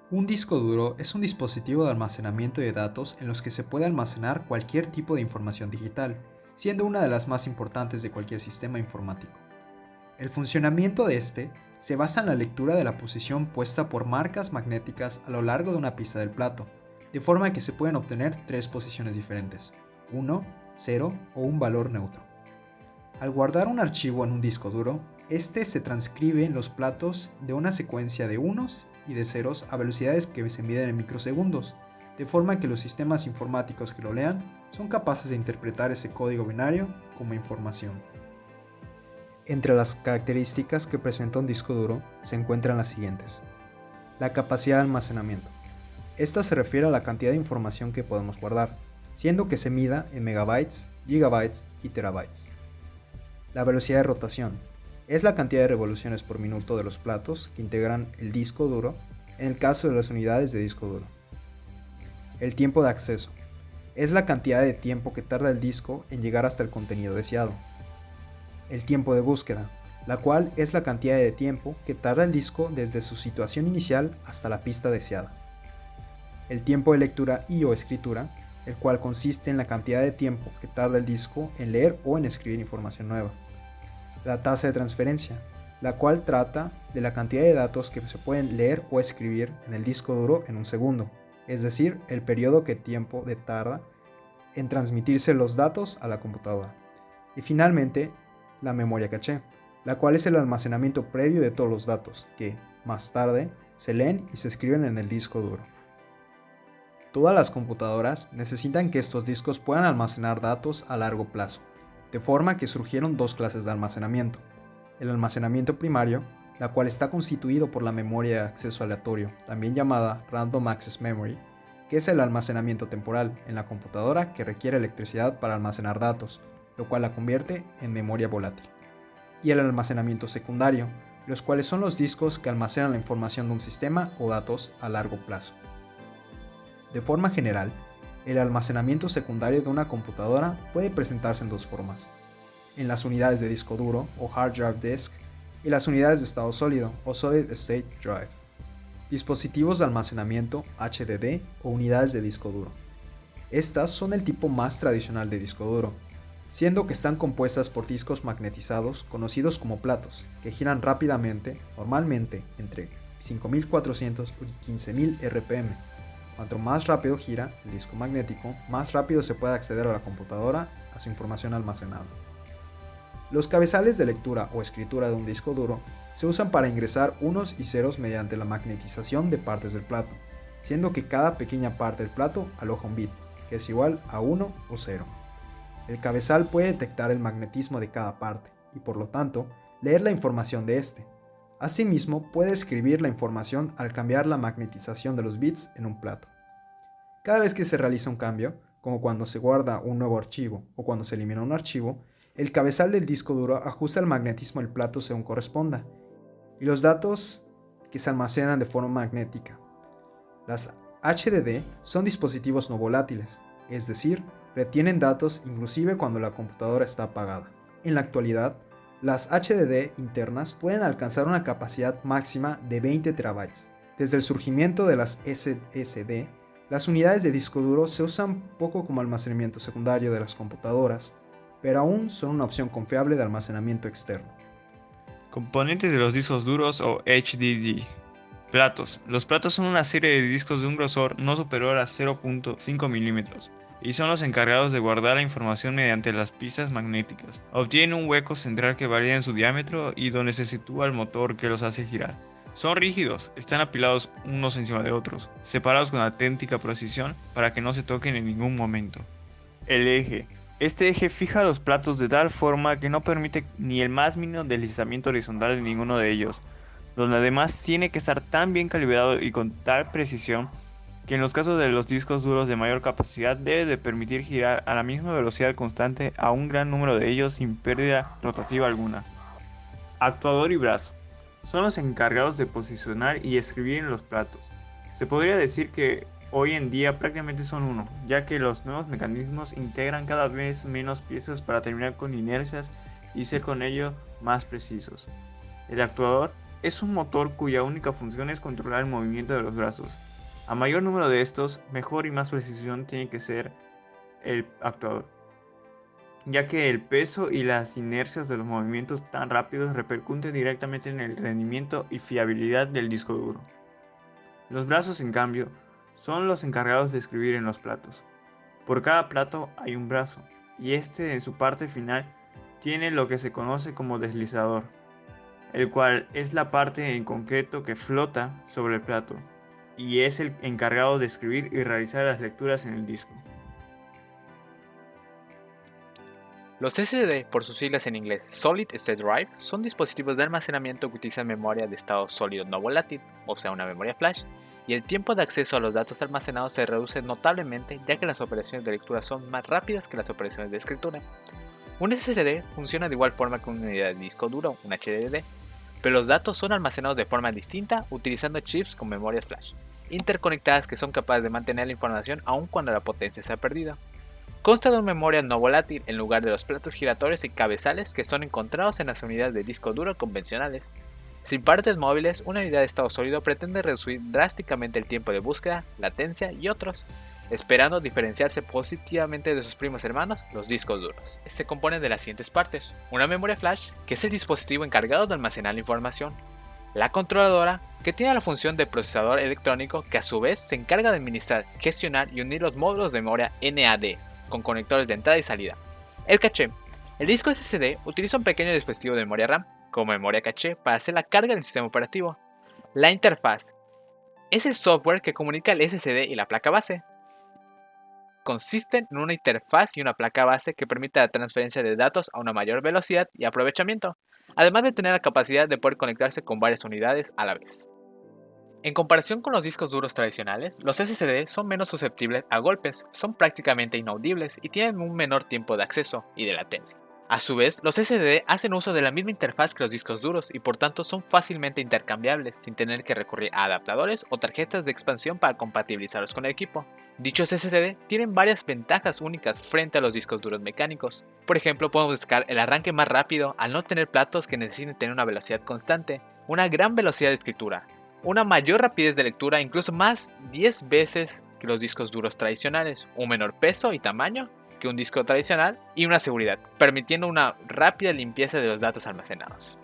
Un disco duro es un dispositivo de almacenamiento de datos en los que se puede almacenar cualquier tipo de información digital, siendo una de las más importantes de cualquier sistema informático. El funcionamiento de este se basa en la lectura de la posición puesta por marcas magnéticas a lo largo de una pista del plato, de forma que se pueden obtener tres posiciones diferentes: 1, 0 o un valor neutro. Al guardar un archivo en un disco duro, este se transcribe en los platos de una secuencia de unos y de ceros a velocidades que se miden en microsegundos, de forma que los sistemas informáticos que lo lean son capaces de interpretar ese código binario como información. Entre las características que presenta un disco duro se encuentran las siguientes. La capacidad de almacenamiento. Esta se refiere a la cantidad de información que podemos guardar, siendo que se mida en megabytes, gigabytes y terabytes. La velocidad de rotación es la cantidad de revoluciones por minuto de los platos que integran el disco duro en el caso de las unidades de disco duro. El tiempo de acceso es la cantidad de tiempo que tarda el disco en llegar hasta el contenido deseado. El tiempo de búsqueda, la cual es la cantidad de tiempo que tarda el disco desde su situación inicial hasta la pista deseada. El tiempo de lectura y o escritura, el cual consiste en la cantidad de tiempo que tarda el disco en leer o en escribir información nueva. La tasa de transferencia, la cual trata de la cantidad de datos que se pueden leer o escribir en el disco duro en un segundo, es decir, el periodo que tiempo de tarda en transmitirse los datos a la computadora. Y finalmente, la memoria caché, la cual es el almacenamiento previo de todos los datos que, más tarde, se leen y se escriben en el disco duro. Todas las computadoras necesitan que estos discos puedan almacenar datos a largo plazo, de forma que surgieron dos clases de almacenamiento. El almacenamiento primario, la cual está constituido por la memoria de acceso aleatorio, también llamada Random Access Memory, que es el almacenamiento temporal en la computadora que requiere electricidad para almacenar datos, lo cual la convierte en memoria volátil. Y el almacenamiento secundario, los cuales son los discos que almacenan la información de un sistema o datos a largo plazo. De forma general, el almacenamiento secundario de una computadora puede presentarse en dos formas: en las unidades de disco duro o hard drive disk y las unidades de estado sólido o solid state drive. Dispositivos de almacenamiento HDD o unidades de disco duro. Estas son el tipo más tradicional de disco duro, siendo que están compuestas por discos magnetizados conocidos como platos, que giran rápidamente, normalmente entre 5400 y 15000 RPM. Cuanto más rápido gira el disco magnético, más rápido se puede acceder a la computadora a su información almacenada. Los cabezales de lectura o escritura de un disco duro se usan para ingresar unos y ceros mediante la magnetización de partes del plato, siendo que cada pequeña parte del plato aloja un bit, que es igual a 1 o 0. El cabezal puede detectar el magnetismo de cada parte y, por lo tanto, leer la información de este. Asimismo, puede escribir la información al cambiar la magnetización de los bits en un plato. Cada vez que se realiza un cambio, como cuando se guarda un nuevo archivo o cuando se elimina un archivo, el cabezal del disco duro ajusta el magnetismo del plato según corresponda, y los datos que se almacenan de forma magnética. Las HDD son dispositivos no volátiles, es decir, retienen datos inclusive cuando la computadora está apagada. En la actualidad, las HDD internas pueden alcanzar una capacidad máxima de 20 terabytes. Desde el surgimiento de las SSD, las unidades de disco duro se usan poco como almacenamiento secundario de las computadoras, pero aún son una opción confiable de almacenamiento externo. Componentes de los discos duros o HDD. Platos. Los platos son una serie de discos de un grosor no superior a 0.5 milímetros y son los encargados de guardar la información mediante las pistas magnéticas. Obtienen un hueco central que varía en su diámetro y donde se sitúa el motor que los hace girar. Son rígidos, están apilados unos encima de otros, separados con auténtica precisión para que no se toquen en ningún momento. El eje. Este eje fija los platos de tal forma que no permite ni el más mínimo deslizamiento horizontal de ninguno de ellos, donde además tiene que estar tan bien calibrado y con tal precisión que en los casos de los discos duros de mayor capacidad debe de permitir girar a la misma velocidad constante a un gran número de ellos sin pérdida rotativa alguna. Actuador y brazo. Son los encargados de posicionar y escribir en los platos. Se podría decir que hoy en día prácticamente son uno, ya que los nuevos mecanismos integran cada vez menos piezas para terminar con inercias y ser con ello más precisos. El actuador es un motor cuya única función es controlar el movimiento de los brazos. A mayor número de estos, mejor y más precisión tiene que ser el actuador, ya que el peso y las inercias de los movimientos tan rápidos repercuten directamente en el rendimiento y fiabilidad del disco duro. Los brazos, en cambio, son los encargados de escribir en los platos. Por cada plato hay un brazo, y este en su parte final tiene lo que se conoce como deslizador, el cual es la parte en concreto que flota sobre el plato, y es el encargado de escribir y realizar las lecturas en el disco. Los SSD, por sus siglas en inglés Solid State Drive, son dispositivos de almacenamiento que utilizan memoria de estado sólido no volátil, o sea una memoria flash, y el tiempo de acceso a los datos almacenados se reduce notablemente ya que las operaciones de lectura son más rápidas que las operaciones de escritura. Un SSD funciona de igual forma que una unidad de disco duro, un HDD, pero los datos son almacenados de forma distinta utilizando chips con memorias flash, interconectadas que son capaces de mantener la información aun cuando la potencia se ha perdido. Consta de una memoria no volátil en lugar de los platos giratorios y cabezales que son encontrados en las unidades de disco duro convencionales. Sin partes móviles, una unidad de estado sólido pretende reducir drásticamente el tiempo de búsqueda, latencia y otros, esperando diferenciarse positivamente de sus primos hermanos, los discos duros. Se compone de las siguientes partes: una memoria flash, que es el dispositivo encargado de almacenar la información; la controladora, que tiene la función de procesador electrónico que a su vez se encarga de administrar, gestionar y unir los módulos de memoria NAD, con conectores de entrada y salida; el caché. El disco SSD utiliza un pequeño dispositivo de memoria RAM, como memoria caché, para hacer la carga del sistema operativo. La interfaz es el software que comunica el SSD y la placa base. Consisten en una interfaz y una placa base que permite la transferencia de datos a una mayor velocidad y aprovechamiento, además de tener la capacidad de poder conectarse con varias unidades a la vez. En comparación con los discos duros tradicionales, los SSD son menos susceptibles a golpes, son prácticamente inaudibles y tienen un menor tiempo de acceso y de latencia. A su vez, los SSD hacen uso de la misma interfaz que los discos duros y por tanto son fácilmente intercambiables sin tener que recurrir a adaptadores o tarjetas de expansión para compatibilizarlos con el equipo. Dichos SSD tienen varias ventajas únicas frente a los discos duros mecánicos. Por ejemplo, podemos destacar el arranque más rápido al no tener platos que necesiten tener una velocidad constante, una gran velocidad de escritura, una mayor rapidez de lectura, incluso más 10 veces que los discos duros tradicionales, un menor peso y tamaño que un disco tradicional y una seguridad, permitiendo una rápida limpieza de los datos almacenados.